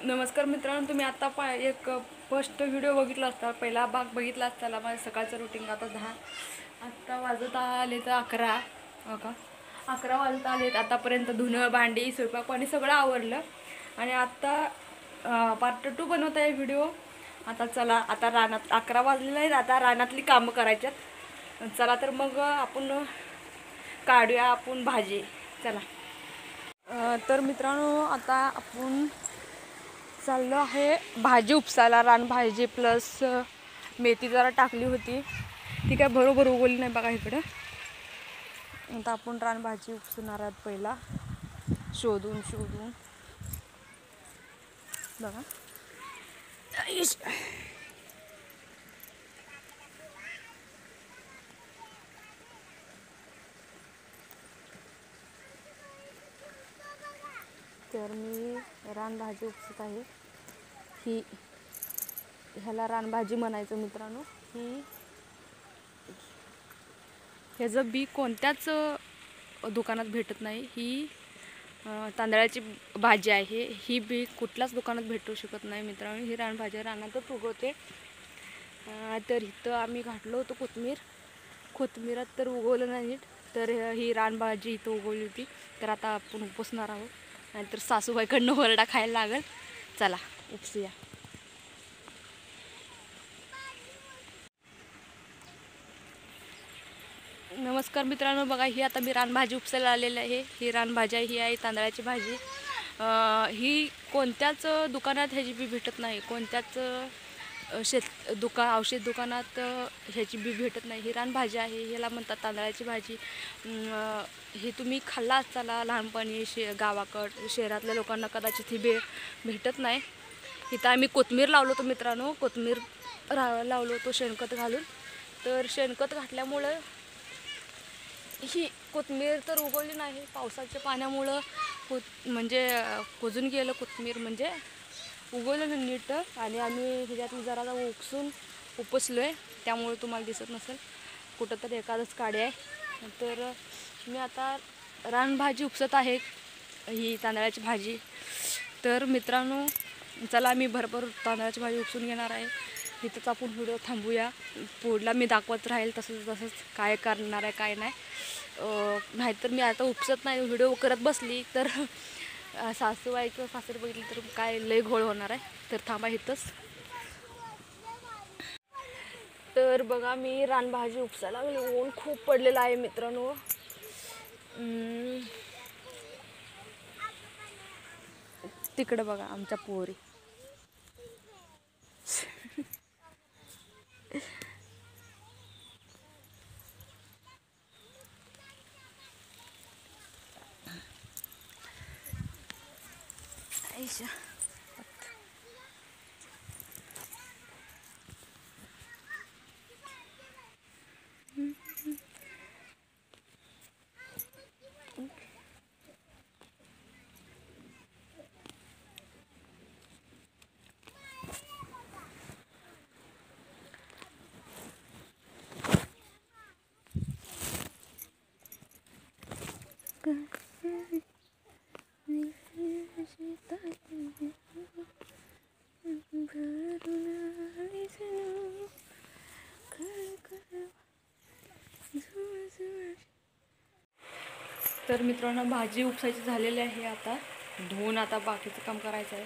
नमस्कार मित्रांनो, तुम्ही आता एक फर्स्ट व्हिडिओ बघितला असता, पहिला भाग बघितला असताना माझं सकाळचं रुटीन. आता वाजत आले तर 11. हो का, 11 वाजत आलेत. आतापर्यंत धुणं भांडी स्वयंपाक पाणी सगळं आवरलं आणि आता पार्ट 2 बनवत आहे व्हिडिओ. आता चला, आता रानात 11 वाजलेले आहेत. आता रानातली कामं करायच्यात. चला तर मग आपण काढूया आपण भाजी. चला. तर मित्रांनो, आता आपण चाललो आहे भाजी उपसायला. रानभाजी प्लस मेथी जरा टाकली होती, ती काय बरोबर उगवली नाही बघा इकडं. आता आपण रानभाजी उपसणार आहोत पहिला, शोधून बघा. तर मी रानभाजी उपसत आहे. ह्याला रानभाजी म्हणायचं मित्रांनो. ह्याचं बी कोणत्याच दुकानात भेटत नाही. ही तांदळाची भाजी आहे. ही बी कुठल्याच दुकानात भेटू शकत नाही मित्रांनो. ही रानभाजी रानातच उगवते. तर इथं आम्ही घातलो होतो कोथिंबीरात तर उगवलं नाही. तर ही रानभाजी इथं उगवली होती. तर आता आपण उपसणार आहोत, नाहीतर सासूबाईकडनं वरडा खायला लागेल. चला उपसूया. नमस्कार मित्रांनो, बघा ही आता मी रानभाजी उपसायला आलेली आहे. ही रानभाजी ही आहे तांदळाची भाजी. ही कोणत्याच दुकानात ह्याची बी भेटत नाही. कोणत्याच औषध दुकानात ह्याची बी भेटत नाही. ही रानभाजी आहे, ह्याला म्हणतात तांदळाची भाजी. हे तुम्ही खाल्ला असताना लहानपणी गावाकड. शहरातल्या लोकांना कदाचित ही भेटत नाही. इथं आम्ही कोथिंबीर लावलो होतो मित्रांनो. कोथिंबीर लावलो होतो शेणखत घालून. तर शेणखत घातल्यामुळं ही कोथिंबीर तर उगवली नाही. पावसाच्या पाण्यामुळं म्हणजे कुजून गेलं कोथिंबीर, म्हणजे उगवलं नाही नीट. आणि आम्ही ह्याच्यात जरा उपसलो आहे, त्यामुळे तुम्हाला दिसत नसेल. कुठं तर एखादंच काडी आहे. तर मी आता रानभाजी उपसत आहे, ही तांदळाची भाजी. तर मित्रांनो चला, मी भरभर तांदळाची भाजी उपसून घेणार आहे. इथंच आपण व्हिडिओ थांबूया. पुढला मी दाखवत राहील तसंच काय करणार आहे काय नाही. नाहीतर मी आता उपसत नाही, व्हिडिओ करत बसली तर सासूबाई किंवा सासरे बघितली तर काय लय घोळ होणार आहे. तर थांबा इथंच. तर बघा, मी रानभाजी उपसायला लागले. ऊन खूप पडलेलं आहे मित्रांनो. तिकडं बघा आमच्या पोरी. ऐशा तर मित्रांनो भाजी उपसायची झालेली आहे. आता धुवून आता बाकीचं काम करायचं आहे.